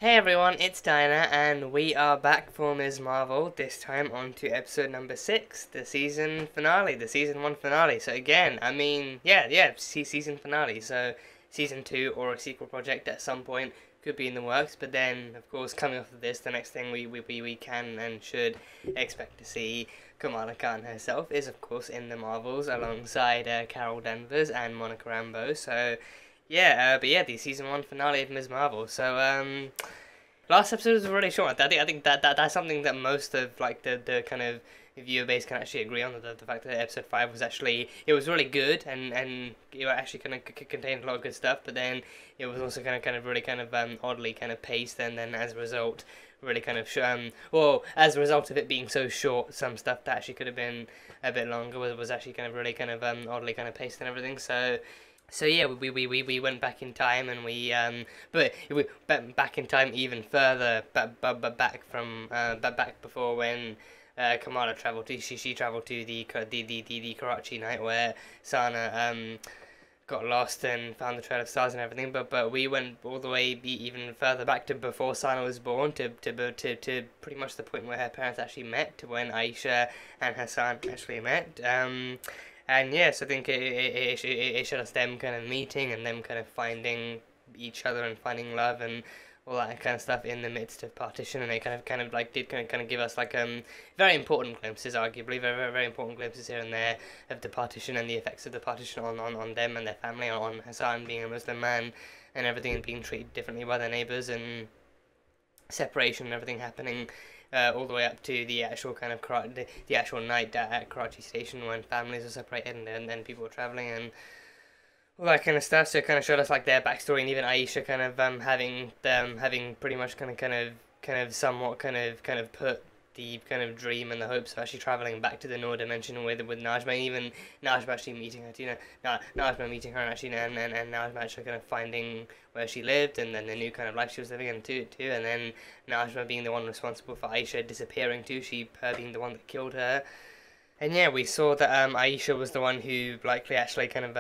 Hey everyone, it's Dinah, and we are back for Ms. Marvel, this time on to episode number 6, the season finale, the season 1 finale. So again, season finale, so season 2 or a sequel project at some point could be in the works, but then, of course, coming off of this, the next thing we can and should expect to see Kamala Khan herself is, of course, in the Marvels, alongside Carol Danvers and Monica Rambeau, so... Yeah, the season 1 finale of Ms. Marvel. So, last episode was really short. I think that's something that most of like the kind of viewer base can actually agree on. The fact that episode 5 was actually it was really good and it actually kind of contained a lot of good stuff. But then it was also kind of really kind of oddly kind of paced, and then as a result, really kind of as a result of it being so short, some stuff that actually could have been a bit longer was actually kind of really kind of oddly kind of paced and everything. So yeah, we went back in time, and we went back in time even further, back from back before when Kamala travelled to she travelled to the Karachi night where Sana got lost and found the Trail of Stars and everything. But we went all the way even further back to before Sana was born, to pretty much the point where her parents actually met, to when Aisha and Hassan actually met. And yes, I think it showed us them kind of meeting and them kind of finding each other and finding love and all that kind of stuff in the midst of partition, and it kind of like did kind of give us like very important glimpses, arguably very important glimpses here and there of the partition and the effects of the partition on them and their family, on Hassan being a Muslim man and everything, and being treated differently by their neighbours, and separation and everything happening. All the way up to the actual kind of the actual night at Karachi station when families were separated and then people were travelling and all that kind of stuff. So it kind of showed us like their backstory, and even Aisha kind of having pretty much kind of somewhat kind of put the kind of dream and the hopes of actually travelling back to the Noor dimension with Najma, and even Najma actually meeting her, Najma meeting her and actually and Najma actually kind of finding where she lived and then the new kind of life she was living in too, and then Najma being the one responsible for Aisha disappearing too, her being the one that killed her. And yeah, we saw that Aisha was the one who likely actually kind of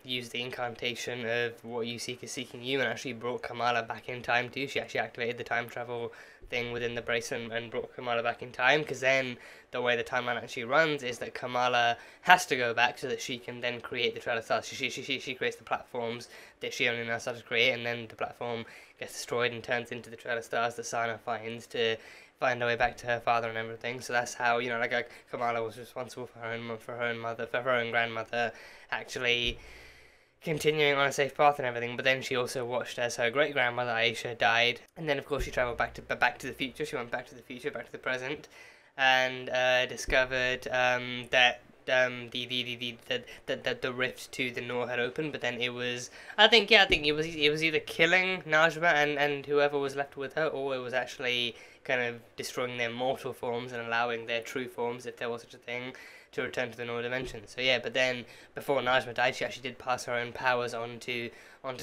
used the incantation of what you seek is seeking you, and actually brought Kamala back in time too. She actually activated the time travel thing within the bracelet and brought Kamala back in time, because then the way the timeline actually runs is that Kamala has to go back so that she can then create the Trail of Stars. She creates the platforms that she only knows how to create, and then the platform gets destroyed and turns into the Trail of Stars that Sana finds to find her way back to her father and everything. So that's how, like Kamala was responsible for her own grandmother actually continuing on a safe path and everything. But then she also watched as her great grandmother Aisha died, and then of course she travelled back to the future. She went back to the future, back to the present, and discovered that the rift to the Noor had opened, but then it was I think it was either killing Najma and whoever was left with her, or it was actually kind of destroying their mortal forms and allowing their true forms, if there was such a thing, to return to the Noor dimension. So yeah, but then before Najma died, she actually did pass her own powers onto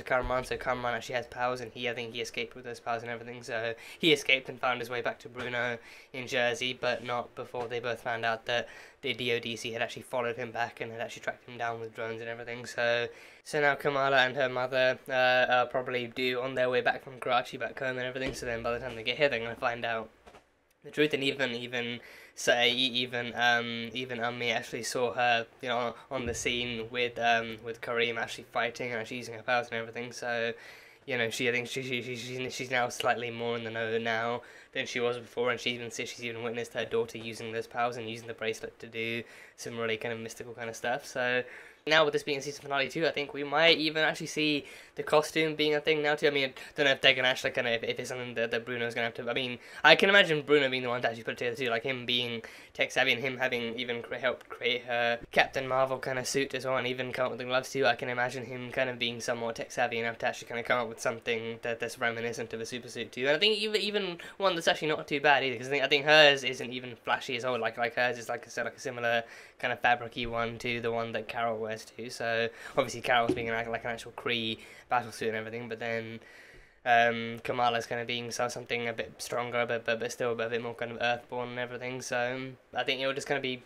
Kamran. So Kamran actually has powers, and I think he escaped with those powers and everything. So he escaped and found his way back to Bruno in Jersey, but not before they both found out that the DODC had actually followed him back and had actually tracked him down with drones and everything. So now Kamala and her mother are probably due on their way back from Karachi back home and everything. So then by the time they get here, they're going to find out the truth. And even Ummi actually saw her, on the scene with Kareem actually fighting and actually using her powers and everything. So, I think she's now slightly more in the know now than she was before, and she's even witnessed her daughter using those powers and using the bracelet to do some really kind of mystical kind of stuff. So now with this being season finale too, I think we might even actually see the costume being a thing now too. I mean, I don't know if they're gonna actually kind of if it's something that Bruno's gonna have to. I mean, I can imagine Bruno being the one to actually put it together too, like him being tech savvy and him having even helped create her Captain Marvel kind of suit as well, and even come up with the gloves too. I can imagine him kind of being somewhat tech savvy enough to actually kind of come up with something that's reminiscent of a super suit too. And I think even one that's actually not too bad either, because I think hers isn't even flashy as well. Like hers is like I said, like a similar kind of fabricy one to the one that Carol wears too. So obviously Carol's being like an actual Kree battle suit and everything, but then Kamala's kind of being something a bit stronger, but still a bit more kind of earthborn and everything. So I think it will just gonna be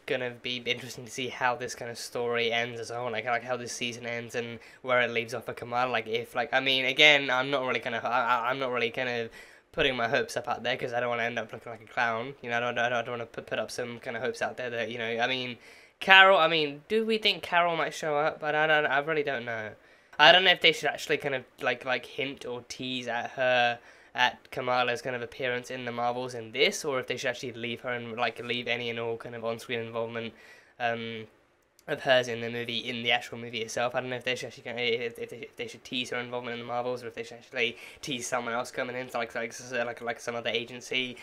interesting to see how this kind of story ends as well, like how this season ends and where it leaves off for Kamala. Like if I mean, again, I'm not really kind of putting my hopes up out there because I don't want to end up looking like a clown. You know, I don't want to put up some kind of hopes out there that, you know, I mean, Carol, I mean, do we think Carol might show up? But I really don't know. I don't know if they should actually kind of like hint or tease at her, at Kamala's kind of appearance in the Marvels in this, or if they should actually leave her and like leave any and all kind of on-screen involvement of hers in the movie, in the actual movie itself. I don't know if they should actually if they should tease her involvement in the Marvels, or if they should actually tease someone else coming in, so like some other agency.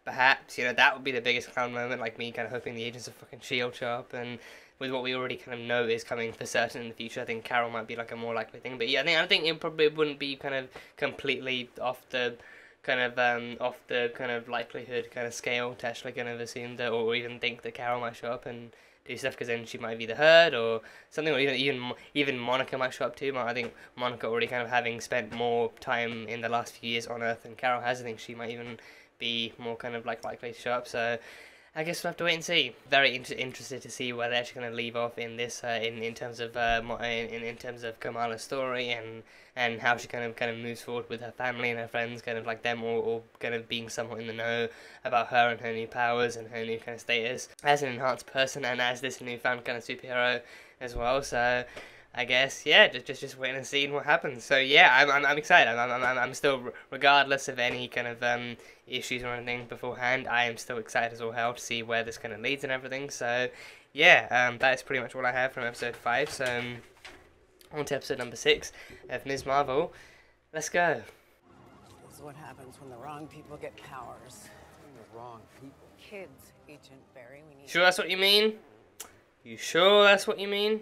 Perhaps, you know, that would be the biggest clown moment, like me kind of hoping the Agents of fucking S.H.I.E.L.D. show up, and with what we already kind of know is coming for certain in the future, I think Carol might be like a more likely thing. But yeah, I think it probably wouldn't be kind of completely off the kind of likelihood kind of scale to actually kind of assume that, or even think that Carol might show up and do stuff, because then she might be the Herd or something, or even Monica might show up too. I think Monica already kind of having spent more time in the last few years on Earth than Carol has, I think she might even be more kind of like likely to show up. So I guess we'll have to wait and see. Very interested to see where they're actually going to leave off in this, in terms of in terms of Kamala's story, and how she kind of moves forward with her family and her friends, kind of like them all kind of being somewhat in the know about her and her new powers and her new kind of status as an enhanced person and as this newfound kind of superhero as well. So I guess, yeah, just waiting and seeing what happens. So yeah, I'm excited. I'm still, regardless of any kind of issues or anything beforehand, I am still excited as all hell to see where this kind of leads and everything. So yeah, that is pretty much all I have from episode 5. So on to episode number 6 of Ms. Marvel. Let's go. This is what happens when the wrong people get powers. The wrong people. Kids, Agent Barry. We need. Sure that's what you mean? You sure that's what you mean?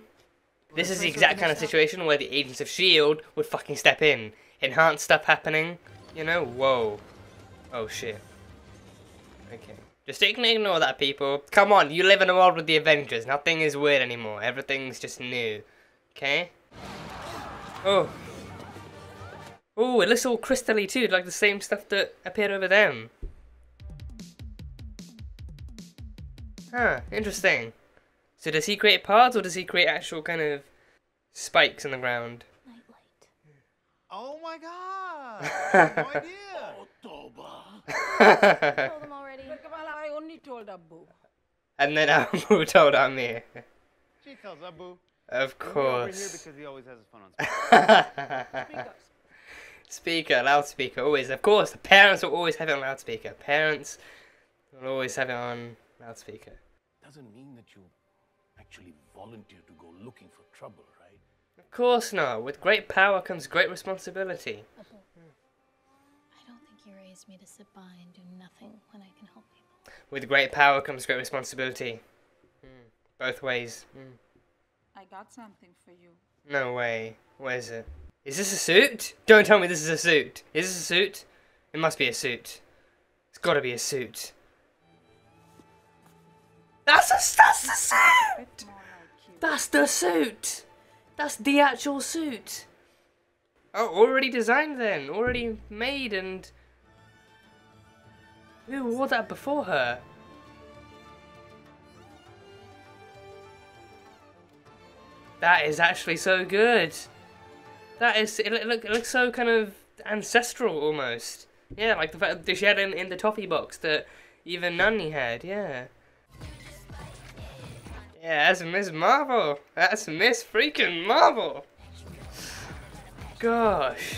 This is the exact kind of situation where the Agents of S.H.I.E.L.D. would fucking step in. Enhanced stuff happening, you know? Whoa. Oh shit. Okay. Just ignore that, people. Come on, you live in a world with the Avengers. Nothing is weird anymore. Everything's just new. Okay? Oh. Oh, it looks all crystally too, like the same stuff that appeared over them. Huh, interesting. So does he create parts, or does he create actual kind of spikes in the ground? Nightlight. Oh my god! I had no idea! Told him already. I only told Abu. And then Abu told Amir. She tells Abu. Of He'll be over here course. because he always has his phone on speaker. Speaker, loudspeaker, always. Of course, the parents will always have it on loudspeaker. Parents will always have it on loudspeaker. Doesn't mean that you actually volunteer to go looking for trouble, right? Of course not. With great power comes great responsibility. Abu, I don't think you raised me to sit by and do nothing when I can help people. With great power comes great responsibility. Both ways. I got something for you. No way. Where is it? Is this a suit? Don't tell me this is a suit. Is this a suit? It must be a suit. It's gotta be a suit. That's the suit! Bit more like you. That's the suit! That's the actual suit! Oh, already designed then. Already made, and who wore that before her? That is actually so good. That is, it looks so kind of ancestral almost. Yeah, like the fact that she had in the toffee box that even Nani had, yeah. Yeah, that's Miss Marvel. That's Miss freaking Marvel. Gosh.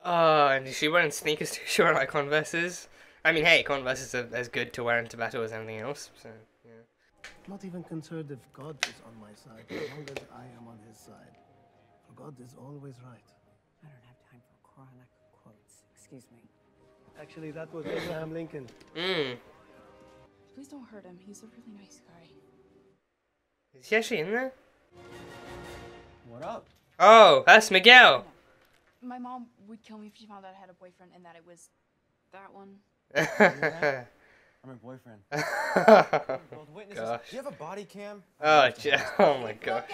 Oh, and is she wearing sneakers too? She wearing like Converses? I mean, hey, Converses are as good to wear into battle as anything else, so, yeah. Not even concerned if God is on my side, as long as I am on his side. For God is always right. I don't have time for chronic quotes. Excuse me. Actually, that was Abraham Lincoln. Please don't hurt him. He's a really nice guy. Is he actually in there? What up? Oh, that's Miguel. My mom would kill me if she found out I had a boyfriend and that it was that one. I'm her boyfriend. Both witnesses. Gosh. Do you have a body cam? Oh my gosh.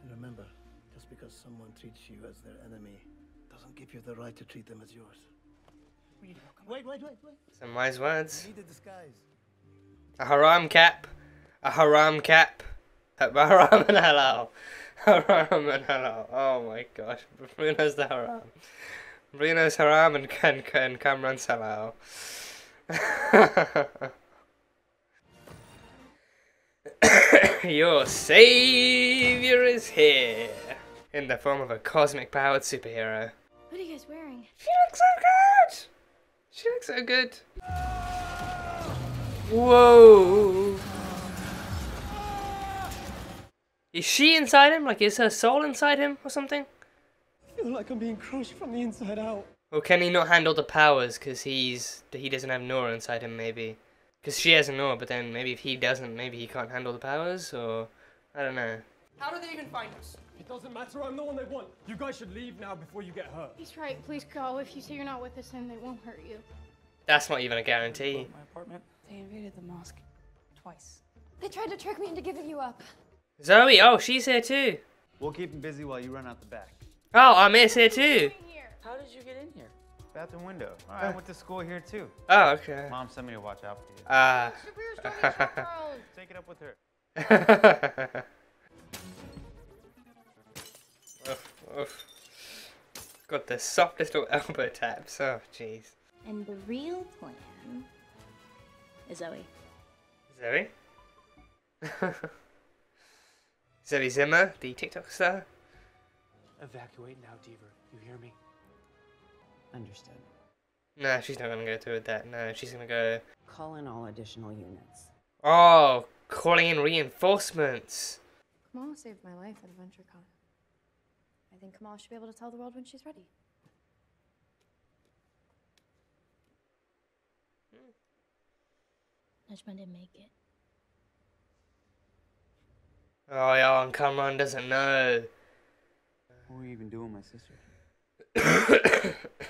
And remember, just because someone treats you as their enemy doesn't give you the right to treat them as yours. Wait. Some wise words. You need a disguise. A haram cap. A haram cap. A haram and halal. Haram and halal. Oh my gosh. Bruno's the haram. Bruno's haram and Kamran's halal. Your savior is here in the form of a cosmic powered superhero. What are you guys wearing? She looks so good. She looks so good. Whoa. Is she inside him? Like, is her soul inside him or something? I feel like I'm being crushed from the inside out. Or can he not handle the powers because he doesn't have Nora inside him, maybe? Because she has Nora, but then maybe if he doesn't, maybe he can't handle the powers, or I don't know. How do they even find us? It doesn't matter, I'm the one they want. You guys should leave now before you get hurt. He's right, please go. If you say you're not with us, then they won't hurt you. That's not even a guarantee. My apartment. They invaded the mosque twice. They tried to trick me into giving you up. Zoe, oh, she's here too. We'll keep him busy while you run out the back. Oh, Amir's here too. How did you get in here? Bathroom window. I went to school here too. Oh, okay. Mom sent me to watch out for you. Ah. Take it up with her. Oof, oof. Got the softest little elbow taps. Oh, jeez. And the real plan is Zoe. Zoe? Zoe Zimmer, the TikTok star. Evacuate now, Deaver. You hear me? Understood. No, she's not gonna go through with that. No, she's gonna go. Call in all additional units. Oh, calling in reinforcements. Kamal saved my life at AdventureCon. I think Kamal should be able to tell the world when she's ready. Najma didn't make it. Oh, yeah, and Kamran doesn't know. What were you even doing, my sister?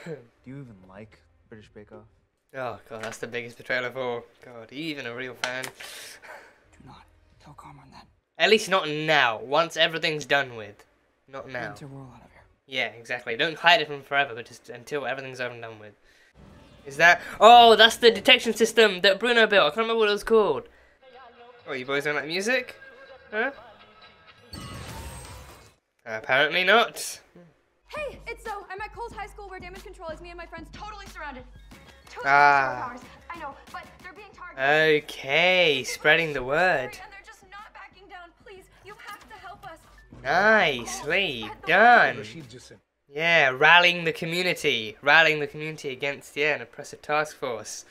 Do you even like British Bake Off? Oh, God, that's the biggest betrayal of all. God, are you even a real fan? Do not tell Kamran that. At least not now, once everything's done with. Not now. Until we're all out of here. Yeah, exactly. Don't hide it from forever, but just until everything's over and done with. Is that... Oh, that's the detection system that Bruno built. I can't remember what it was called. Oh, you boys don't like music? Huh? Apparently not. Hey, it's Zoe. I'm at Coles High School where damage control is me and my friends totally surrounded. Ah. I know, but they're being targeted. Okay, spreading the word. And they're just not backing down. Please, you have to help us. Nicely done. Yeah, rallying the community. Rallying the community against, yeah, an oppressive task force.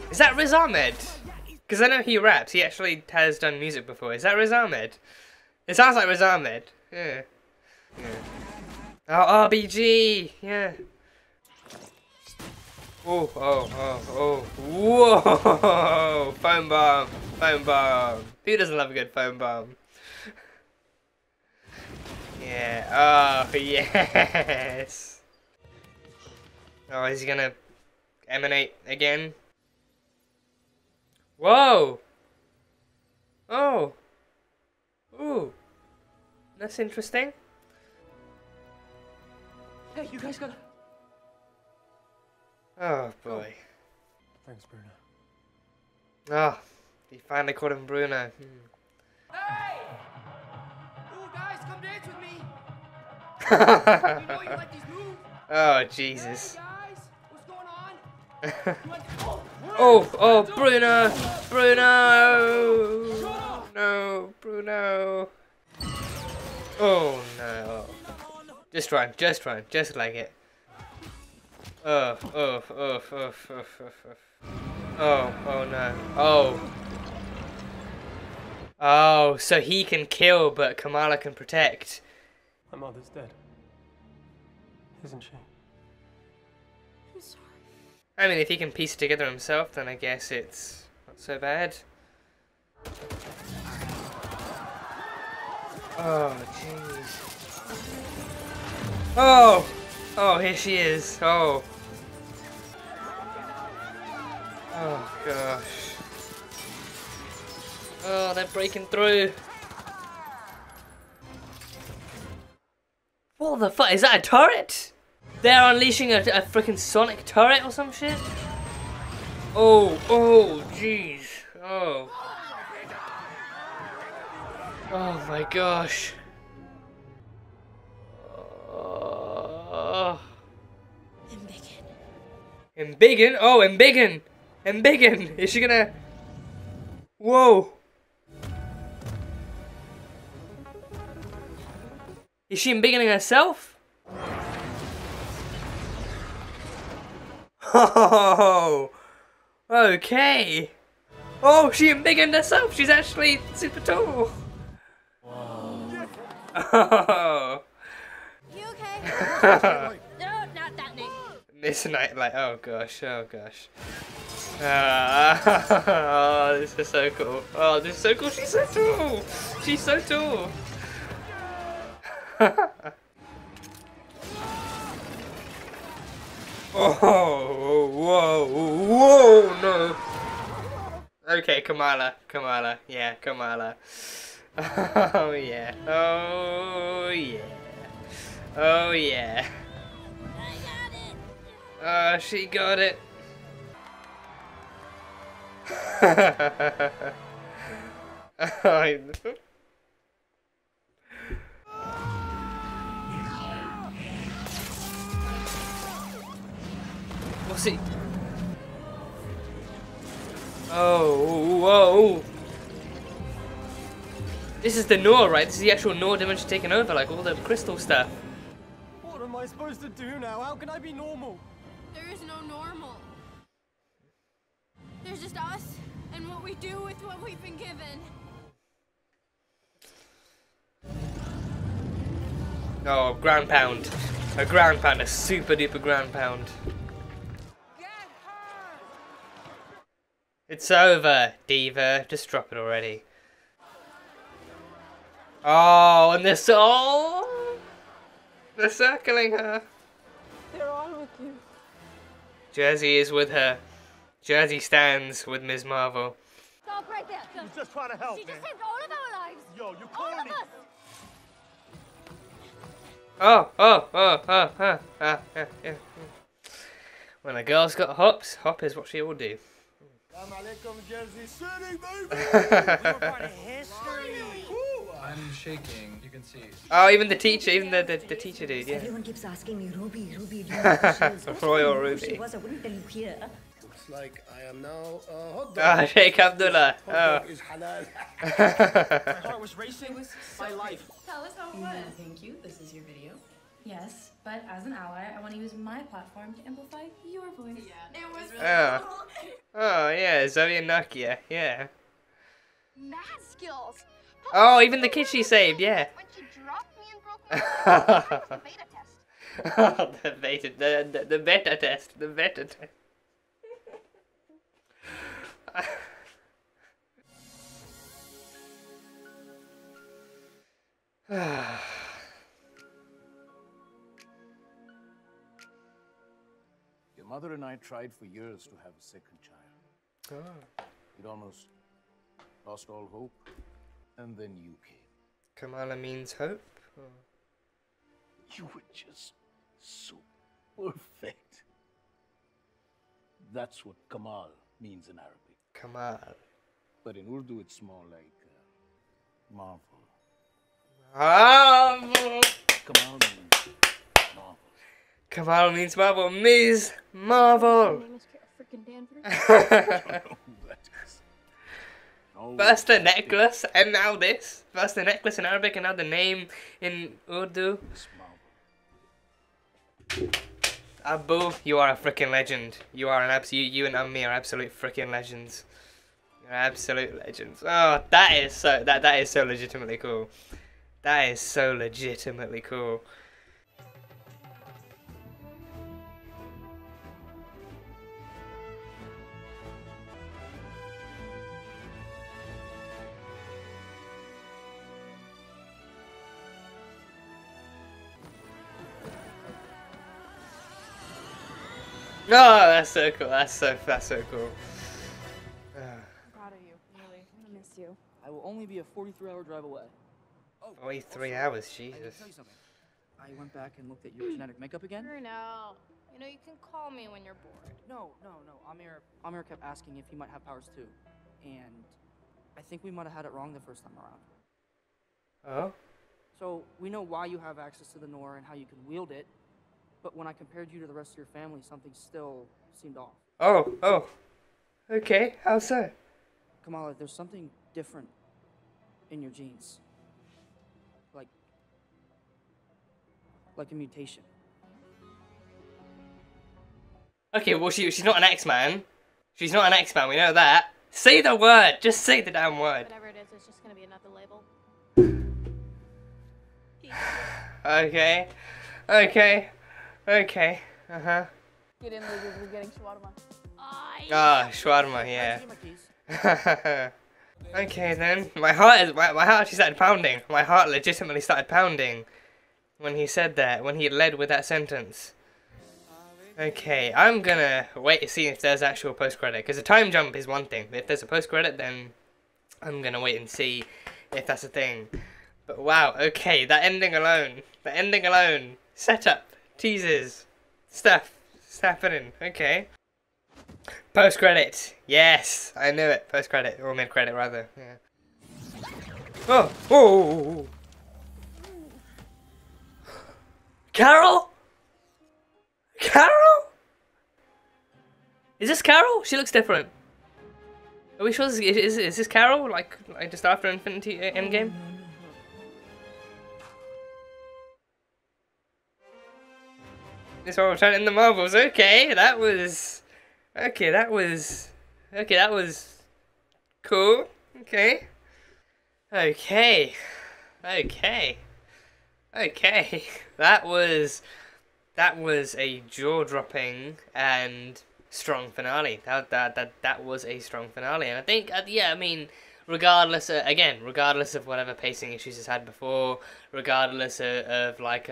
Is that Riz Ahmed? Because I know he raps. He actually has done music before. Is that Riz Ahmed? It sounds like Riz Ahmed. Yeah. Yeah. Oh, RBG. Yeah. Oh, whoa. Foam bomb. Foam bomb. Who doesn't love a good foam bomb? Yeah. Oh, yes. Oh, is he gonna emanate again? Whoa! Oh! Ooh! That's interesting. Hey, you guys gotta... Oh boy. Thanks, Bruno. Oh, he finally caught him Bruno. Hey! Ooh, guys, come dance with me! You know you like these moves? Oh, Jesus. Hey, guys! What's going on? Oh, Bruno! Bruno! No, Bruno. Oh, no. Just run, just like it. Oh no. Oh, so he can kill, but Kamala can protect. My mother's dead. Isn't she? I'm sorry. I mean, if he can piece it together himself, then I guess it's not so bad. Oh, jeez. Oh! Oh, here she is. Oh. Oh, gosh. Oh, they're breaking through. What the fuck? Is that a turret? They're unleashing a freaking sonic turret or some shit? Oh, jeez. Oh. Oh my gosh. Embiggen? Oh, Embiggen! Embiggen! Is she gonna... Whoa! Is she embiggening herself? Oh! Okay! Oh, she embiggened herself! She's actually super tall! Oh! You okay? No, not that name. Miss Nightlight, oh gosh, oh gosh. Oh, this is so cool. Oh, this is so cool, she's so tall! She's so tall! Oh, whoa, whoa, no! Okay, Kamala, yeah, Kamala. Oh yeah, oh yeah, oh yeah. I got it. Oh, she got it. What's he? Oh, whoa. This is the Noor, right? This is the actual Noor dimension taking over, like all the crystal stuff. What am I supposed to do now? How can I be normal? There is no normal. There's just us and what we do with what we've been given. Oh, ground pound. A ground pound, a super duper ground pound. It's over, Diva. Just drop it already. Oh, and they're circling her. They're all with you. Jersey is with her. Jersey stands with Ms. Marvel. Stop right there. He's just trying to help, She just man. saved all of our lives. Yo, you All of corny. us. Yeah. When a girl's got hops, hop is what she will do. Salam alaikum, Jersey City, baby. I'm shaking. You can see. Oh, even the teacher, even the teacher dude, yeah. Everyone keeps asking me, Ruby, do you know who she is? Royal Who Ruby. she was, I wouldn't tell you here. Looks like I am now a hot dog. Ah, Sheikh Abdullah. Hot Oh. dog is halal. My heart was racing. My life. Tell us how it was. Thank you. This is your video. Yes, but as an ally, I want to use my platform to amplify your voice. Yeah, it was really Oh. Oh, yeah, Zoe and Nakia, yeah. mad skills. Oh, even the kid she saved, yeah. When she dropped me and broke my the beta test. The beta test. Your mother and I tried for years to have a second child. We'd almost lost all hope, and then you came. Kamala means hope. Oh. You were just so perfect. That's what Kamal means in Arabic. Kamal. But in Urdu, it's more like marvel. Kamal means marvel. Kamal means Marvel. Ms. Marvel. name is freaking Danvers. First the necklace, and now this. First the necklace in Arabic, and now the name in Urdu. Abu, you are a freaking legend. You are an absolute. You and Ummi are absolute freaking legends. You're absolute legends. Oh, that is so. That is so legitimately cool. That is so legitimately cool. No, that's so cool. That's so cool. I'm proud of you, really. I'm gonna miss you. I will only be a 43-hour drive away. Only 3 hours, I need Jesus. to tell you something. I went back and looked at your genetic makeup again. Bruno, you know you can call me when you're bored. No. Amir kept asking if he might have powers too. And I think we might have had it wrong the first time around. Oh? So we know why you have access to the Nor and how you can wield it. But when I compared you to the rest of your family, something still seemed off. Oh. Okay, how so? Kamala, there's something different in your genes. Like a mutation. Okay, well, she's not an X-Man. She's not an X-Man, we know that. Say the word! Just say the damn word. Whatever it is, it's just gonna be another label. Okay. Uh-huh. Get in, losers. We're getting shawarma. Ah, shawarma, yeah. Okay then. My heart actually started pounding. My heart legitimately started pounding when he said that, when he led with that sentence. Okay, I'm gonna wait to see if there's actual post-credit, because a time jump is one thing. If there's a post-credit, then I'm gonna wait and see if that's a thing. But wow, okay, that ending alone, setup, teasers, stuff happening, okay. Post-credit, yes, I knew it, post-credit, or mid-credit rather, yeah. Oh! Carol? Is this Carol? She looks different. Are we sure is this Carol? Like just after Infinity Endgame? This one return in the Marvels. Okay, that was cool. Okay. That was a jaw-dropping and strong finale. That was a strong finale, and I think yeah, I mean, regardless of whatever pacing issues it's had before, regardless of like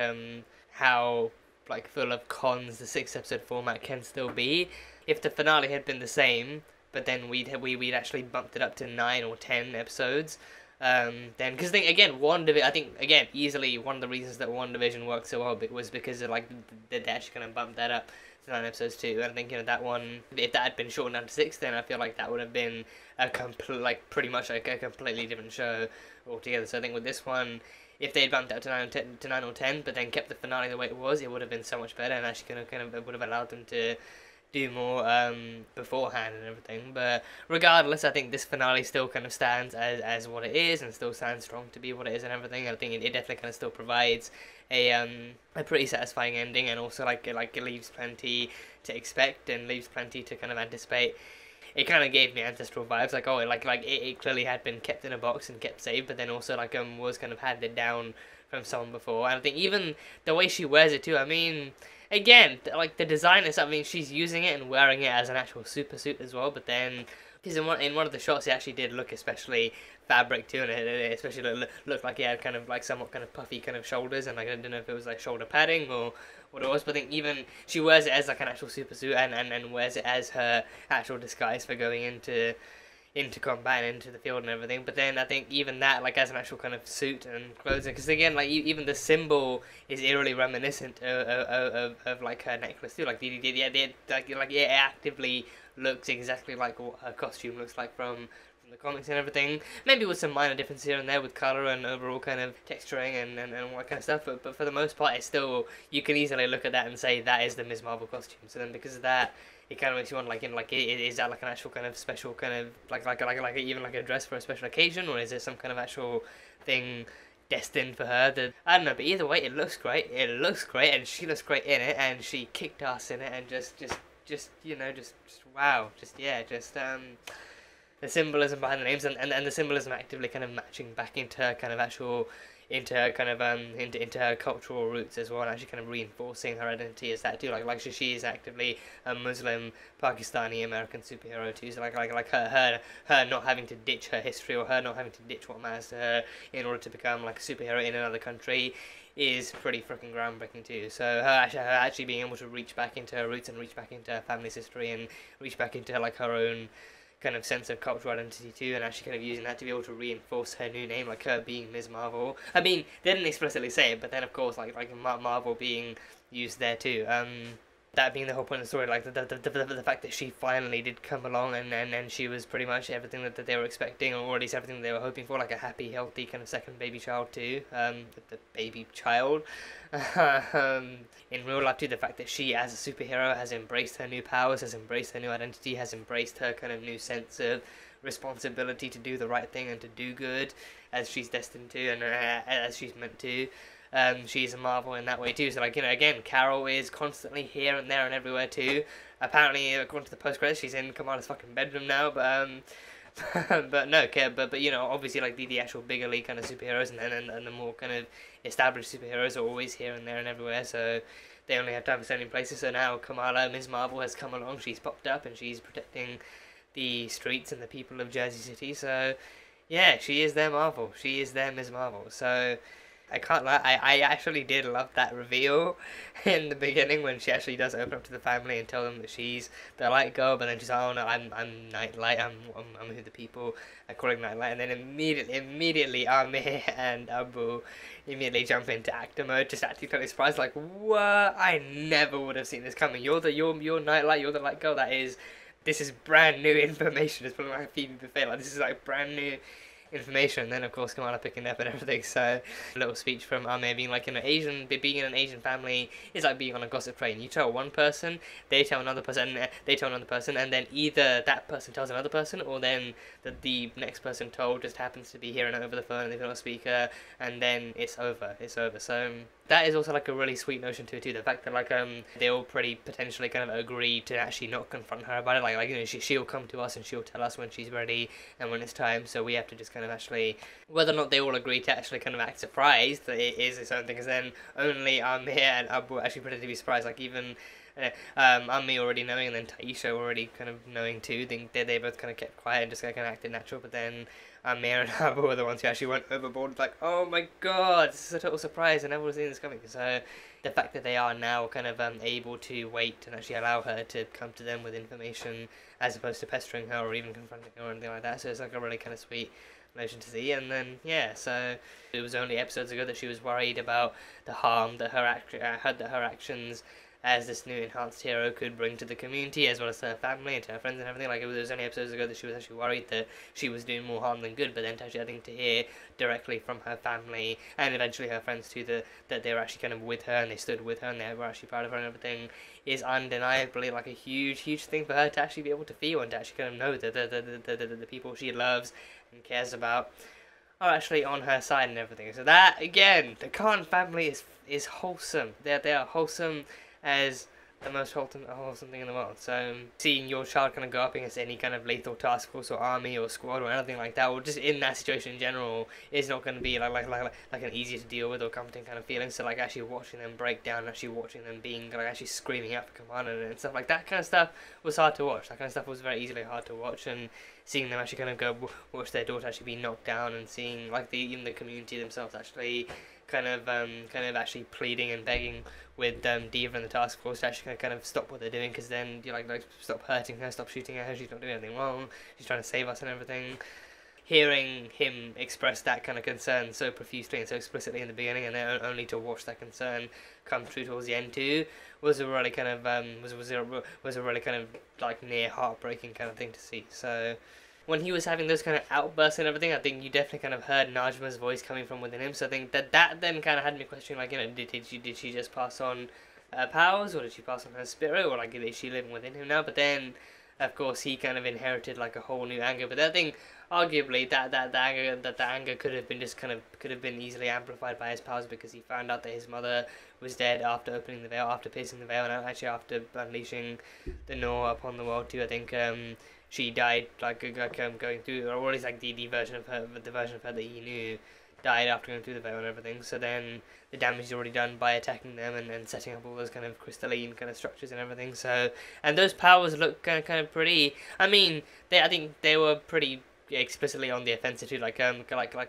how like full of cons the 6-episode format can still be, if the finale had been the same, but then we'd actually bumped it up to 9 or 10 episodes. Then, because I think again easily one of the reasons that WandaVision worked so well was because of, like they actually kind of bumped that up to 9 episodes too. And I think that one, if that had been shortened down to 6, then I feel like that would have been pretty much like a completely different show altogether. So I think with this one, if they had bumped it up to 9 or 10, but then kept the finale the way it was, it would have been so much better, and actually it would have allowed them to do more beforehand and everything. But regardless, I think this finale still kind of stands as what it is, and still stands strong to be what it is and everything. I think it definitely kind of still provides a pretty satisfying ending, and also like it leaves plenty to expect and leaves plenty to kind of anticipate. It kind of gave me Ancestral vibes, like it clearly had been kept in a box and kept safe, but then also was kind of handed down from someone before. And I think even the way she wears it too, I mean, again, like the design is, I mean, she's using it and wearing it as an actual super suit as well, but then, because in one of the shots it actually did look especially fabric too, and it especially looked like it had kind of like somewhat kind of puffy kind of shoulders, and like I don't know if it was like shoulder padding or what it was, but I think even she wears it as like an actual super suit and wears it as her actual disguise for going into combat and into the field and everything. But then I think even that, like as an actual kind of suit and clothing, because again, like even the symbol is eerily reminiscent of like her necklace too. Like it actively looks exactly like what her costume looks like from the comics and everything. Maybe with some minor differences here and there with colour and overall kind of texturing and all that kind of stuff. But for the most part, it's still, you can easily look at that and say that is the Ms. Marvel costume. So then because of that, it kind of makes you wonder, is that like an actual kind of special kind of like even like a dress for a special occasion, or is it some kind of actual thing destined for her? That I don't know, but either way, it looks great. It looks great, and she looks great in it, and she kicked ass in it, and just wow, the symbolism behind the names and the symbolism actively kind of matching back into her kind of actual into her cultural roots as well, and actually kind of reinforcing her identity as that too. Like she is actively a Muslim Pakistani American superhero too. So like her not having to ditch her history, or her not having to ditch what matters to her in order to become like a superhero in another country is pretty freaking groundbreaking too. So her actually being able to reach back into her roots and reach back into her family's history and reach back into like her own kind of sense of cultural identity too, and actually kind of using that to be able to reinforce her new name, like her being Ms. Marvel. I mean, they didn't explicitly say it, but then of course like Marvel being used there too. that being the whole point of the story, like the fact that she finally did come along and she was pretty much everything that they were expecting, or at least everything they were hoping for, like a happy, healthy kind of second baby child too, the baby child. In real life too, the fact that she as a superhero has embraced her new powers, has embraced her new identity, has embraced her kind of new sense of responsibility to do the right thing and to do good as she's destined to and as she's meant to. She's a marvel in that way too. So like, you know, again, Carol is constantly here and there and everywhere too. Apparently, according to the post-credits, she's in Kamala's fucking bedroom now, but but you know, obviously like the actual bigger league kind of superheroes and the more kind of established superheroes are always here and there and everywhere, so they only have time for certain places. So now Kamala, Ms. Marvel, has come along, she's popped up and she's protecting the streets and the people of Jersey City. So yeah, she is their Marvel, she is their Ms. Marvel. So I can't lie, I actually did love that reveal in the beginning when she actually does open up to the family and tell them that she's the light girl, but then she's like, oh no, I'm Nightlight, I'm who the people are calling Nightlight, and then immediately Amir and Abu immediately jump into actor mode, just acting totally surprised, like, what? I never would have seen this coming. You're Nightlight, you're the light girl. This is brand new information. It's probably like Phoebe Buffet, like this is like brand new information. And then of course Kamala picking up and everything, so a little speech from Amir being like, you know, being in an Asian family is like being on a gossip train. You tell one person, they tell another person, and then either that person tells another person, or then the next person told just happens to be hearing it over the phone and they put on a speaker, and then it's over. So that is also like a really sweet notion to it too, the fact that like they all pretty potentially kind of agree to actually not confront her about it, like you know, she'll come to us and she'll tell us when she's ready and when it's time, so we have to just kind of actually, whether or not they all agree to actually kind of act surprised that it is its own thing, because then only Amir and Abu actually pretend to be surprised, like even Amir already knowing and then Taisha already kind of knowing too. They both kind of kept quiet and just kind of acted natural, but then Amir and Abu were the ones who actually went overboard, like, oh my god, this is a total surprise, I never was seeing this coming. So the fact that they are now kind of able to wait and actually allow her to come to them with information as opposed to pestering her or even confronting her or anything like that, so it's like a really kind of sweet notion to see. And then yeah, so it was only episodes ago that she was worried about the harm that her actions as this new enhanced hero could bring to the community, as well as to her family and to her friends and everything. Like, it was only episodes ago that she was actually worried that she was doing more harm than good, but then actually I think to hear directly from her family and eventually her friends too that they were actually kind of with her and they stood with her and they were actually proud of her and everything is undeniably like a huge thing for her to actually be able to feel and to actually kind of know that the people she loves and cares about are actually on her side and everything. So that, again, the Khan family is wholesome. They are wholesome as the most wholesome thing in the world. So seeing your child kind of go up against any kind of lethal task force or army or squad or anything like that, or just in that situation in general, is not going to be like an easier to deal with or comforting kind of feeling. So like actually watching them break down, actually watching them being like actually screaming out for command and stuff like that kind of stuff was hard to watch. That kind of stuff was very easily hard to watch, and seeing them actually kind of go watch their daughter actually be knocked down, and seeing like even the community themselves actually kind of actually pleading and begging with Diva and the task force to actually kind of stop what they're doing, because then you're like stop hurting her, stop shooting her, she's not doing anything wrong, she's trying to save us and everything. Hearing him express that kind of concern so profusely and so explicitly in the beginning, and then only to watch that concern come true towards the end too, was a really kind of was a really kind of like near heartbreaking kind of thing to see. So when he was having those kind of outbursts and everything, I think you definitely kind of heard Najma's voice coming from within him. So I think that then kind of had me questioning, like, you know, did she just pass on her powers, or did she pass on her spirit, or like is she living within him now? But then, of course, he kind of inherited like a whole new anger. But I think arguably that anger could have been easily amplified by his powers, because he found out that his mother was dead after opening the veil, after piercing the veil, and actually after unleashing the Noor upon the world too. I think she died going through, or at least like the version of her that he knew died after going through the veil and everything. So then the damage is already done by attacking them and setting up all those kind of crystalline kind of structures and everything. So, and those powers look kind of pretty. I mean, I think they were pretty explicitly on the offensive too, like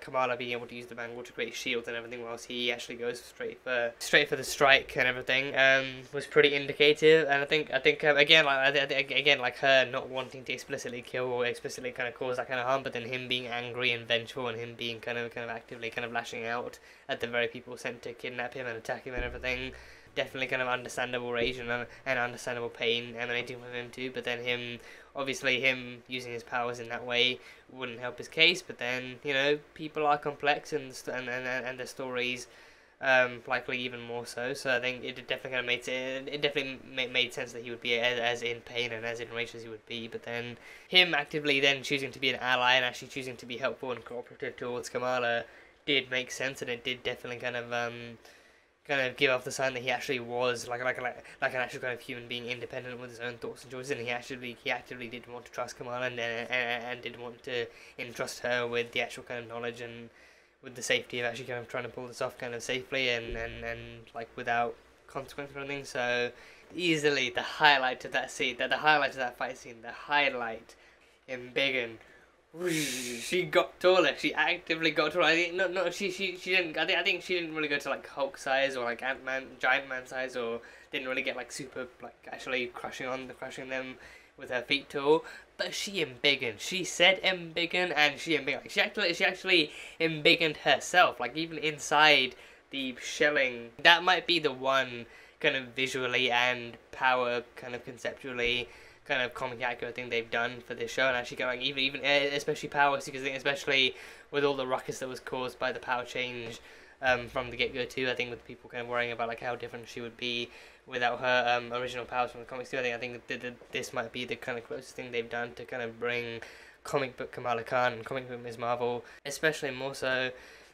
Kamala being able to use the bangle to create shields and everything, whilst he actually goes straight for the strike and everything, was pretty indicative. And I think again like her not wanting to explicitly kill or explicitly kind of cause that kind of harm, but then him being angry and vengeful, and him being kind of actively kind of lashing out at the very people sent to kidnap him and attack him and everything, definitely kind of understandable rage and understandable pain emanating from him too. But then obviously him using his powers in that way wouldn't help his case. But then, you know, people are complex, and the stories likely even more so. So I think it definitely kind of made sense that he would be as in pain and as enraged as he would be. But then him actively then choosing to be an ally and actually choosing to be helpful and cooperative towards Kamala did make sense, and it did definitely kind of give off the sign that he actually was like an actual kind of human being, independent with his own thoughts and choices, and he actively did want to trust Kamala and did want to entrust her with the actual kind of knowledge and with the safety of actually kind of trying to pull this off kind of safely and like without consequence or anything. So easily the highlight of that scene, the highlight of that fight scene, the highlight Embiggen. She got taller. She actively got taller. I think she didn't. I think she didn't really go to like Hulk size or like Ant-Man, Giant Man size, or didn't really get like super like actually crushing them with her feet tall. But she Embiggen. She said Embiggen, and she Embiggen. Like, she actually Embiggened herself. Like even inside the shelling. That might be the one kind of visually and power kind of conceptually kind of comic accurate thing they've done for this show, and actually going even especially powers, because I think especially with all the ruckus that was caused by the power change from the get-go too, I think with people kind of worrying about like how different she would be without her original powers from the comics too. I think this might be the kind of closest thing they've done to kind of bring comic book Kamala Khan and comic book Ms. Marvel, especially more so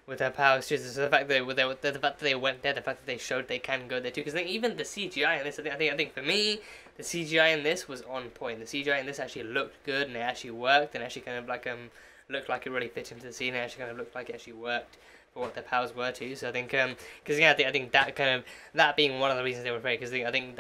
with her powers too. So the fact that they went there, the fact that they showed they can go there too, because even the CGI in this, I think for me, the CGI in this was on point. The CGI in this actually looked good, and it actually worked, and actually kind of like looked like it really fit into the scene, and actually kind of looked like it actually worked for what their powers were too. So I think because I think that being one of the reasons they were afraid, because I think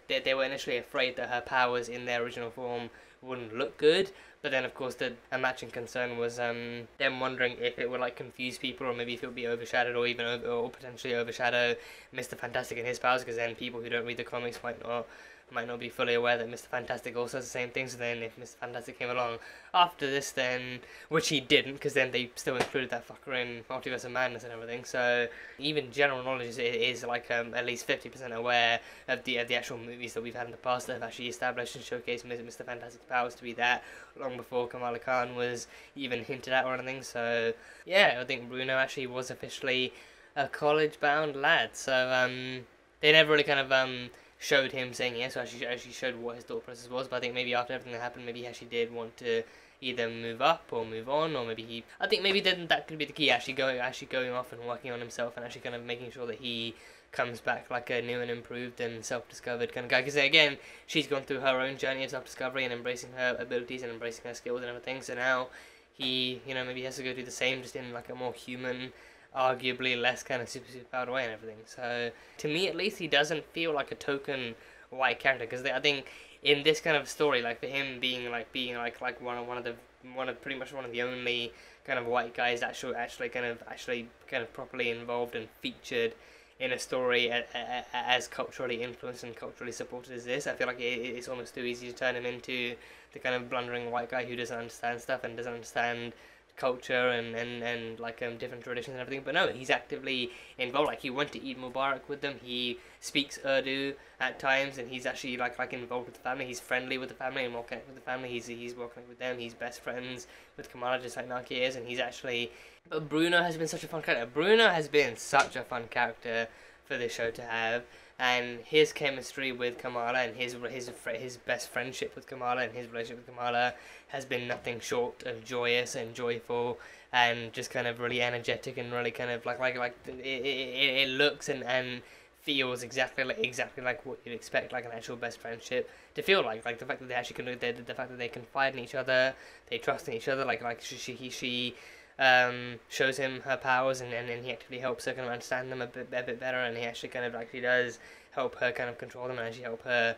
they were initially afraid that her powers in their original form wouldn't look good. But then, of course, a matching concern was them wondering if it would like confuse people, or maybe if it would be overshadowed, or even or potentially overshadow Mr. Fantastic and his powers, because then people who don't read the comics might not be fully aware that Mr. Fantastic also has the same thing. So then if Mr. Fantastic came along after this, then, which he didn't, because then they still included that fucker in Multiverse of Madness and everything, so even general knowledge is like at least 50% aware of the actual movies that we've had in the past that have actually established and showcased Mr. Fantastic's powers to be that long before Kamala Khan was even hinted at or anything. So yeah, I think Bruno actually was officially a college-bound lad, so they never really kind of showed him saying yes, or actually showed what his thought process was. But I think maybe after everything that happened, maybe he actually did want to either move up or move on, or maybe I think maybe then that could be the key, actually going off and working on himself, and actually kind of making sure that he comes back like a new and improved and self-discovered kind of guy. Because again, she's gone through her own journey of self-discovery and embracing her abilities and embracing her skills and everything. So now he, maybe has to go do the same, just in like a more human, arguably less kind of super powered way and everything. So to me at least, he doesn't feel like a token white character, because I think in this kind of story, like for him being one of pretty much one of the only kind of white guys actually kind of properly involved and featured in a story as culturally influenced and culturally supported as this, I feel like it's almost too easy to turn him into the kind of blundering white guy who doesn't understand stuff and doesn't understand culture and like different traditions and everything. But no, he's actively involved. Like he went to Eid Mubarak with them, he speaks Urdu at times, and he's actually like involved with the family. He's friendly with the family and well connected with the family. He's well connected with them. He's best friends with Kamala, just like Nakia is, and he's actually... But Bruno has been such a fun character. Bruno has been such a fun character for this show to have, and his chemistry with Kamala and his best friendship with Kamala and his relationship with Kamala has been nothing short of joyous and joyful, and just kind of really energetic, and really kind of like it looks and feels exactly like what you'd expect like an actual best friendship to feel like the fact that they actually the fact that they confide in each other, they trust in each other, like she shows him her powers, and he actively helps her kind of understand them a bit better, and he actually kind of actually does help her kind of control them and actually help her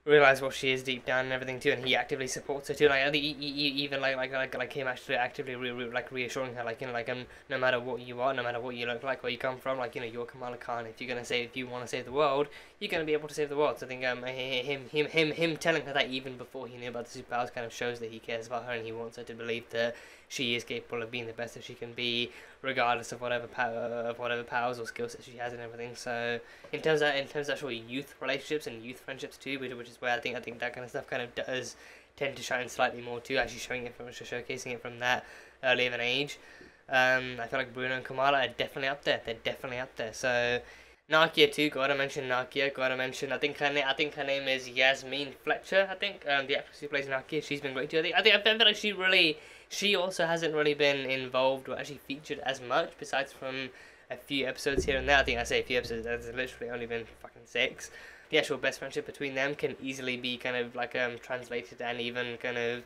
realize what she is deep down and everything too, and he actively supports her too. Like I think even like him actually actively reassuring her, no matter what you are, no matter what you look like, where you come from, you're Kamala Khan. If you want to save the world, you're gonna be able to save the world. So I think him telling her that even before he knew about the superpowers kind of shows that he cares about her, and he wants her to believe that she is capable of being the best that she can be, regardless of whatever powers or skill sets she has and everything. So in terms of actual youth relationships and youth friendships too, which is where I think that kind of stuff kind of does tend to shine slightly more too, actually showcasing it from that early of an age. I feel like Bruno and Kamala are definitely up there. They're definitely up there. So Nakia too. Gotta mention Nakia. Gotta mention. I think her name is Yasmin Fletcher. I think the actress who plays Nakia. She's been great too. I feel like she also hasn't really been involved or actually featured as much, besides from a few episodes here and there. I think I say a few episodes. There's literally only been fucking 6. The actual best friendship between them can easily be kind of like translated and even kind of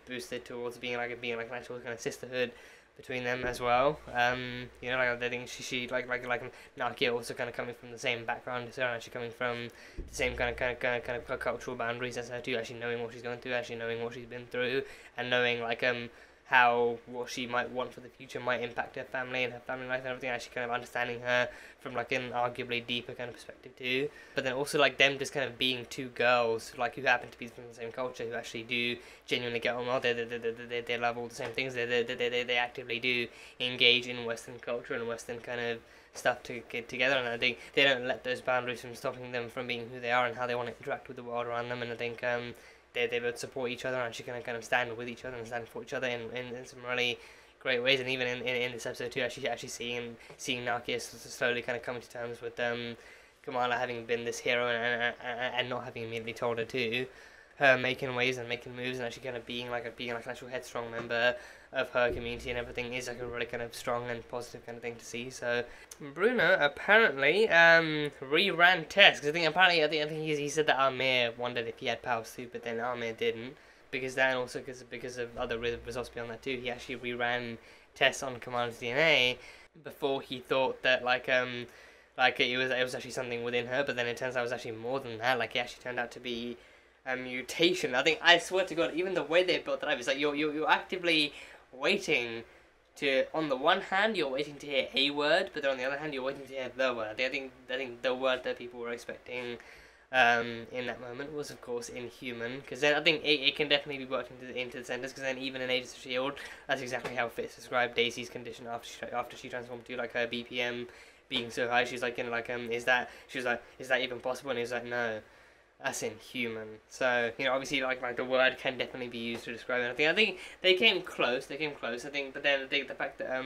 boosted towards being like an actual kind of sisterhood between them as well. Like I think she like Nakia also kind of coming from the same background as her, actually coming from the same kind of cultural boundaries as her too, actually knowing what she's going through, actually knowing what she's been through, and knowing how what she might want for the future might impact her family and her family life and everything, actually kind of understanding her from like an arguably deeper kind of perspective too. But then also like them just kind of being two girls like who happen to be from the same culture, who actually do genuinely get on well. They love all the same things. They actively do engage in Western culture and Western kind of stuff to get together, and I think they don't let those boundaries from stopping them from being who they are and how they want to interact with the world around them. And I think they would support each other and actually kind of stand with each other and stand for each other in some really great ways. And even in this episode too, actually seeing Nakia slowly kind of coming to terms with Kamala having been this hero and not having immediately told her to, her making waves and making moves and actually kind of being like an actual headstrong member of her community and everything is like a really kind of strong and positive kind of thing to see. So Bruno apparently reran tests, because I think he said that Amir wondered if he had powers too, but then Amir didn't, because then also because of other results beyond that too, he actually reran tests on Kamala's DNA before he thought that it was actually something within her, but then it turns out it was actually more than that. Like it actually turned out to be a mutation. I swear to God, even the way they built that up is like you're actively waiting to, on the one hand you're waiting to hear a word, but then on the other hand you're waiting to hear the word. I think the word that people were expecting in that moment was of course Inhuman, because then I think it can definitely be worked into the sentence, because then even in Agents of S.H.I.E.L.D. that's exactly how Fitz described Daisy's condition after she transformed to, like her BPM being so high. She's like, is that even possible? And he was like, no, that's Inhuman. So obviously like the word can definitely be used to describe anything. I think they came close. I think, but then the fact that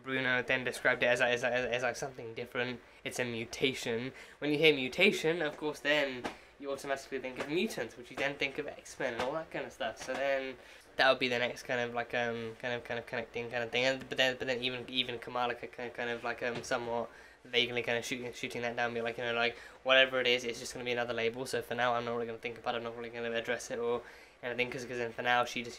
Bruno then described it as like something different. It's a mutation. When you hear mutation, of course, then you automatically think of mutants, which you then think of X-Men and all that kind of stuff. So then that would be the next kind of like kind of connecting kind of thing. And but then even Kamala kind of like somewhat vaguely kind of shooting that down, be like whatever it is, it's just going to be another label. So for now, I'm not really going to think about it. I'm not really going to address it or anything, because then for now she just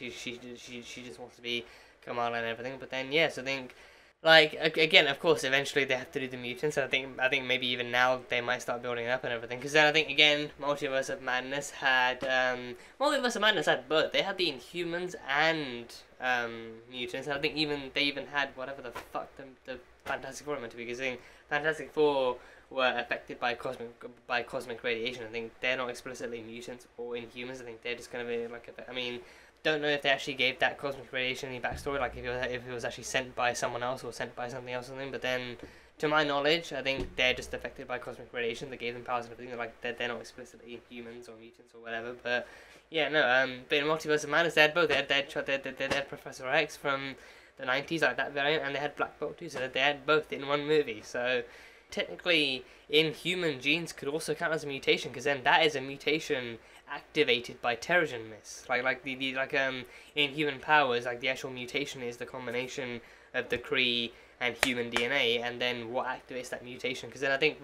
wants to be Kamala and everything. But then yes, I think. Like again, of course, eventually they have to do the mutants, and I think maybe even now they might start building it up and everything. Because then I think again, Multiverse of Madness had both. They had the Inhumans and mutants. And I think they even had whatever the fuck the Fantastic Four are meant to be. Because Fantastic Four were affected by cosmic radiation. I think they're not explicitly mutants or Inhumans. I think they're just kind of like don't know if they actually gave that cosmic radiation any backstory, like if it was actually sent by someone else or sent by something else or something. But then, to my knowledge, I think they're just affected by cosmic radiation that gave them powers and everything. Like they're not explicitly humans or mutants or whatever. But yeah, no. But in Multiverse of Madness, they had both. They had Professor X from the 90s, like that variant, and they had Black Bolt too. So they had both in one movie. So technically, Inhuman genes could also count as a mutation, because then that is a mutation activated by Terrigen Mist. Like Inhuman powers, like the actual mutation is the combination of the Kree and human DNA, and then what activates that mutation? Because then I think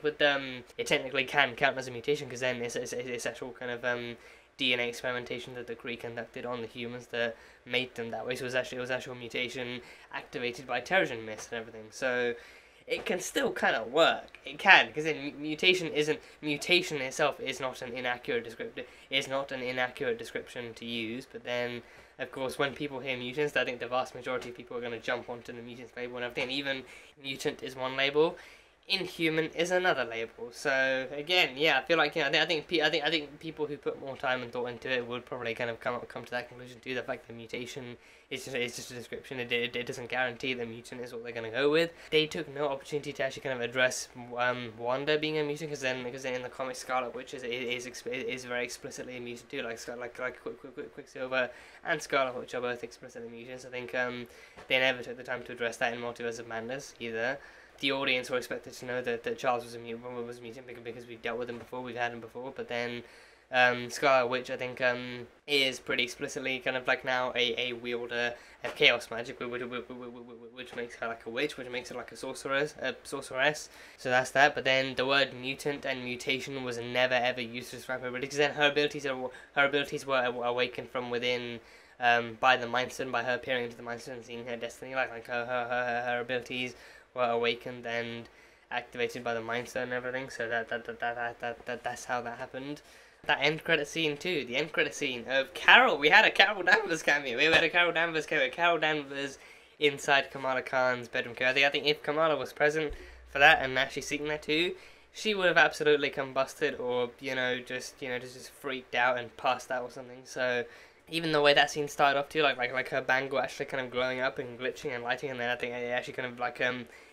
with it technically can count as a mutation, because then it's actual kind of DNA experimentation that the Kree conducted on the humans that made them that way. So it was actual mutation activated by Terrigen Mist and everything. So it can still kind of work. It can, because then mutation itself is not an inaccurate description to use. But then, of course, when people hear mutants, I think the vast majority of people are going to jump onto the mutants label and everything. And even mutant is one label. Inhuman is another label. So again, yeah, I feel like, you know, I think people who put more time and thought into it would probably kind of come to that conclusion too. The fact that mutation is just a description. It doesn't guarantee that mutant is what they're gonna go with. They took no opportunity to actually kind of address Wanda being a mutant, because then in the comics Scarlet Witch is very explicitly a mutant too. Like Quicksilver and Scarlet Witch are both explicitly mutants. I think they never took the time to address that in Multiverse of Madness either. The audience were expected to know that Charles was a mutant because we've dealt with him before, we've had him before, but then Scarlet Witch, I think, is pretty explicitly kind of like now a wielder of chaos magic, which makes her like a witch, which makes her like a sorceress. So that's that. But then the word mutant and mutation was never ever used to describe her abilities. Then her abilities were awakened from within. By the Mind Stone, by her peering into the Mind Stone and seeing her destiny, like her abilities were awakened and activated by the Mind Stone and everything. So that's how that happened. That end credit scene too. The end credit scene of Carol. We had a Carol Danvers cameo. Carol Danvers inside Kamala Khan's bedroom. I think if Kamala was present for that and actually seeing that too, she would have absolutely combusted, or just freaked out and passed out or something. So even the way that scene started off too, like her bangle actually kind of glowing up and glitching and lighting, and then I think it actually kind of like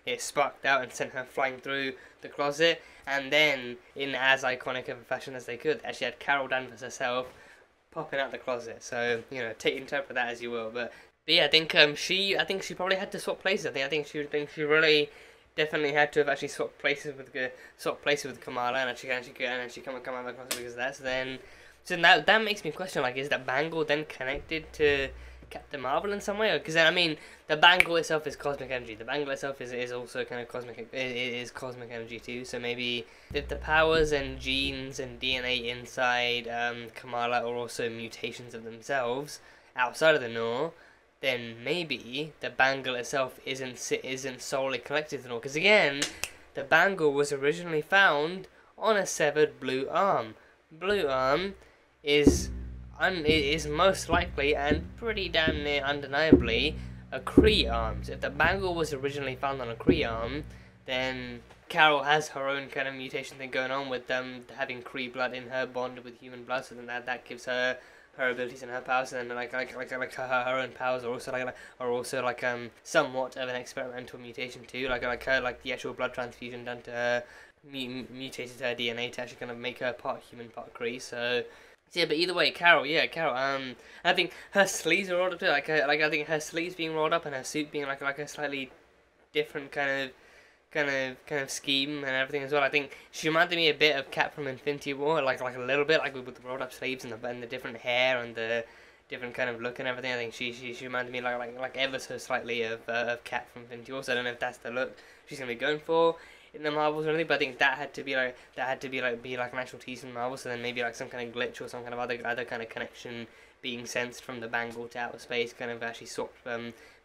it sparked out and sent her flying through the closet, and then in as iconic of a fashion as they could, actually had Carol Danvers herself popping out the closet. So interpret that as you will, but yeah, I think she probably had to swap places. I think she really definitely had to have actually swapped places with Kamala, and actually come out of the closet because of that. So that makes me question, like, is that bangle then connected to Captain Marvel in some way? Because then, I mean, the bangle itself is cosmic energy. The bangle itself is also kind of cosmic. It is cosmic energy too. So maybe if the powers and genes and DNA inside Kamala are also mutations of themselves outside of the Noor, then maybe the bangle itself isn't solely connected to the Noor. Because again, the bangle was originally found on a severed blue arm. Blue arm is most likely and pretty damn near undeniably a Kree arm. So if the bangle was originally found on a Kree arm, then Carol has her own kind of mutation thing going on with having Kree blood in her bond with human blood. So then that gives her abilities and her powers, and then like her own powers are also like somewhat of an experimental mutation too. Like the actual blood transfusion done to her mutated her DNA to actually kind of make her part human, part Kree. So yeah, but either way, Carol. I think her sleeves are rolled up too. I think her sleeves being rolled up and her suit being like a slightly different kind of scheme and everything as well. I think she reminded me a bit of Cap from Infinity War, like a little bit, like with the rolled up sleeves and the different hair and the different kind of look and everything. I think she reminded me like ever so slightly of Cap from Infinity War. So I don't know if that's the look she's gonna be going for in the Marvels or anything, but I think that had to be like an actual tease in Marvel. So then maybe like some kind of glitch or some kind of other kind of connection being sensed from the bangle to outer space kind of actually swapped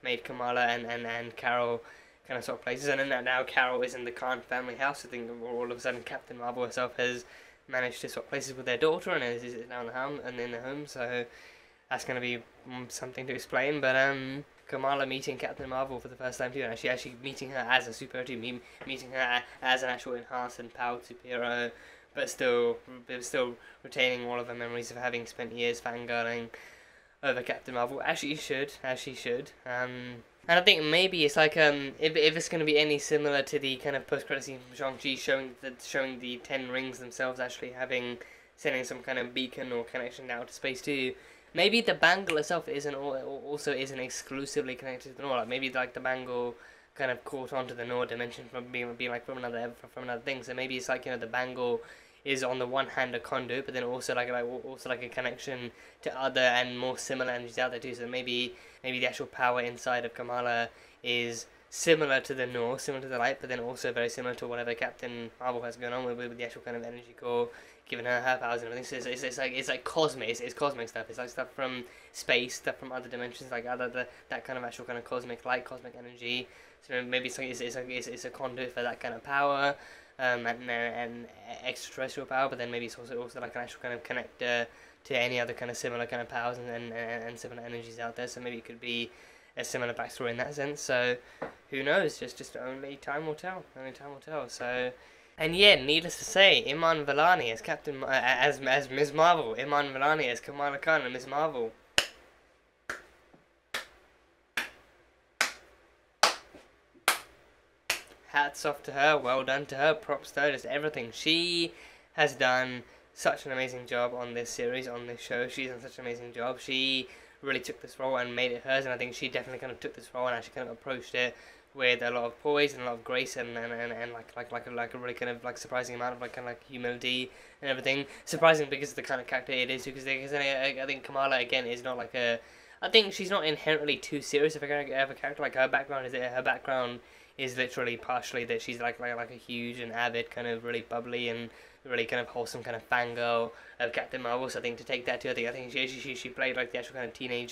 made Kamala and Carol kind of swap places, and then now Carol is in the Khan family house. I think all of a sudden Captain Marvel herself has managed to swap places with their daughter and is now in the home. So that's going to be something to explain. But Kamala meeting Captain Marvel for the first time too, and actually meeting her as a superhero too, meeting her as an actual enhanced and powered superhero, but still retaining all of her memories of having spent years fangirling over Captain Marvel, as she should. And I think maybe it's like if it's going to be any similar to the kind of post-credit scene from Shang-Chi showing the 10 rings themselves actually sending some kind of beacon or connection out to space too. Maybe the bangle itself isn't exclusively connected to the Noor. Like maybe like the bangle kind of caught onto the Noor dimension from being like from another thing. So maybe it's like the bangle is on the one hand a conduit, but then also like a connection to other and more similar energies out there too. So maybe the actual power inside of Kamala is similar to the Noor, similar to the light, but then also very similar to whatever Captain Marvel has going on with the actual kind of energy core, giving her powers and everything. So it's like cosmic. It's cosmic stuff. It's like stuff from space, stuff from other dimensions, like that kind of actual kind of cosmic light, cosmic energy. So maybe it's a conduit for that kind of power. And extraterrestrial power, but then maybe it's also like an actual kind of connector to any other kind of similar kind of powers and similar energies out there. So maybe it could be a similar backstory in that sense. So who knows? Just only time will tell. Only time will tell. So. And yeah, needless to say, Iman Vellani as as Ms. Marvel, Iman Vellani as Kamala Khan and Ms. Marvel. Hats off to her, well done to her, props to her, just everything. She has done such an amazing job on this series, on this show. She's done such an amazing job. She really took this role and made it hers, and I think she definitely kind of took this role and actually kind of approached it with a lot of poise and a lot of grace and like a really kind of like surprising amount of like kind of like humility and everything. Surprising because of the kind of character it is, because I think Kamala again is not like a. I think she's not inherently too serious of a character. Like her background is literally partially that she's like a huge and avid kind of really bubbly and really kind of wholesome kind of fangirl of Captain Marvel. So I think to take that to, I think she played like the actual kind of teenage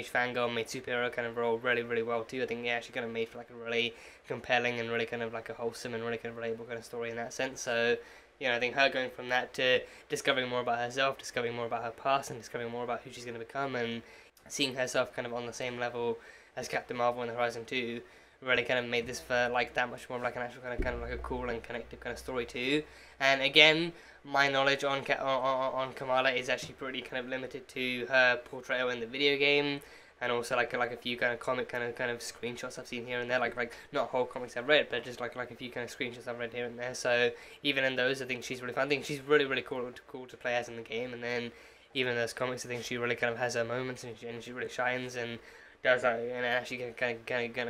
fangirl made superhero kind of role really well too. I think she kind of made for like a really compelling and really kind of like a wholesome and really kind of relatable kind of story in that sense. So I think her going from that to discovering more about herself, discovering more about her past, and discovering more about who she's going to become, and seeing herself kind of on the same level as Captain Marvel in the Horizon 2 really kind of made this for like that much more like an actual kind of like a cool and connected kind of story too. And again, my knowledge on Kamala is actually pretty kind of limited to her portrayal in the video game, and also like a few kind of comic kind of screenshots I've seen here and there, like not whole comics I've read, but just like a few kind of screenshots I've read here and there. So even in those, I think she's really fun. I think she's really cool to play as in the game, and then even in those comics, I think she really kind of has her moments, and she really shines and does that, and actually kind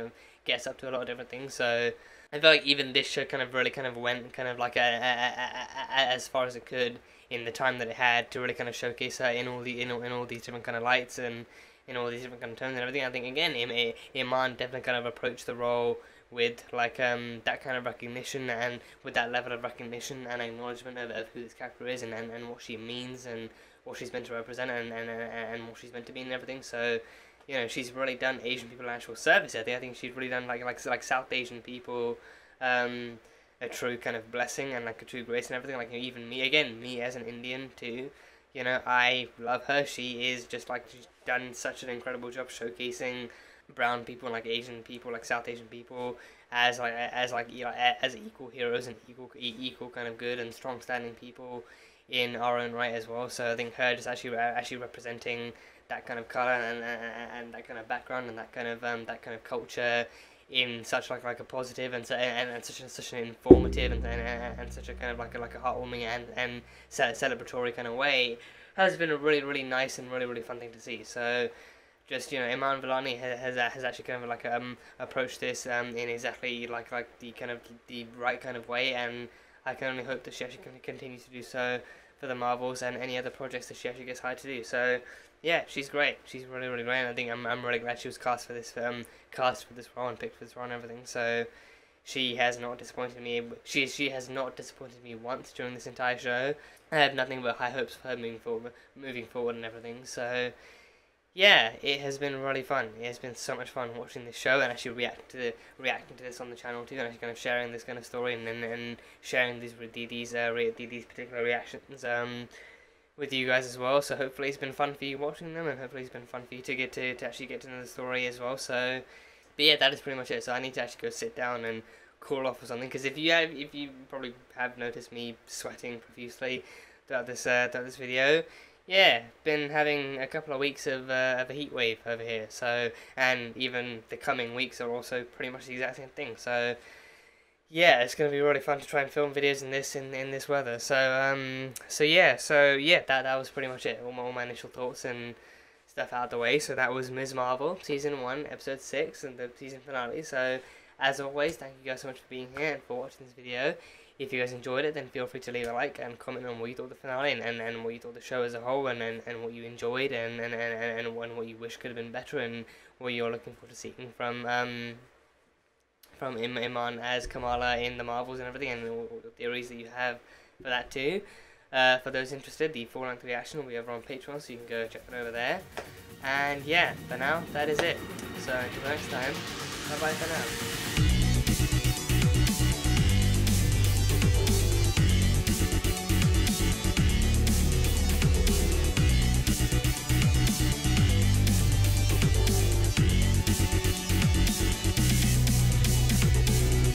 of gets up to a lot of different things. So I feel like even this show kind of really kind of went kind of like as far as it could in the time that it had to really kind of showcase her in all these different kind of lights and in all these different kind of tones and everything. I think again, Iman definitely kind of approached the role with like that kind of recognition, and with that level of recognition and acknowledgement of who this character is and what she means and what she's meant to represent and what she's meant to be and everything. So she's really done Asian people an actual service. I think she's really done like South Asian people a true kind of blessing and like a true grace and everything. Like even me as an Indian too, I love her. She is just like, she's done such an incredible job showcasing brown people and like Asian people, like South Asian people as equal heroes and equal kind of good and strong standing people in our own right as well. So I think her just actually representing that kind of color and that kind of background and that kind of culture in such like a positive and such an informative and such a kind of like a heartwarming and celebratory kind of way has been a really nice and really fun thing to see. So just Iman Vellani has actually kind of like approached this in exactly like the kind of the right kind of way, and I can only hope that she actually continues to do so for the Marvels and any other projects that she actually gets hired to do. So yeah, she's great. She's really great. And I think I'm really glad she was cast for this role and picked for this role and everything. So she has not disappointed me. She has not disappointed me once during this entire show. I have nothing but high hopes for her moving forward and everything. So yeah, it has been really fun. It has been so much fun watching this show and actually reacting to this on the channel too, and actually kind of sharing this kind of story and sharing these particular reactions with you guys as well. So hopefully it's been fun for you watching them, and hopefully it's been fun for you to get to actually get to know the story as well. So, but yeah, that is pretty much it. So I need to actually go sit down and cool off or something, because if you probably have noticed me sweating profusely throughout this video. Yeah, been having a couple of weeks of a heat wave over here. So, and even the coming weeks are also pretty much the exact same thing. So yeah, it's going to be really fun to try and film videos in this weather. So yeah, that was pretty much it. All my initial thoughts and stuff out of the way. So that was Ms. Marvel, Season 1, Episode 6, and the season finale. So as always, thank you guys so much for being here and for watching this video. If you guys enjoyed it, then feel free to leave a like and comment on what you thought of the finale and what you thought of the show as a whole, and what you enjoyed and what you wish could have been better, and what you're looking forward to seeing from Iman as Kamala in the Marvels and everything, and all the theories that you have for that too. For those interested, the full-length reaction will be over on Patreon, so you can go check it over there. And yeah, for now, that is it. So until next time, bye bye for now.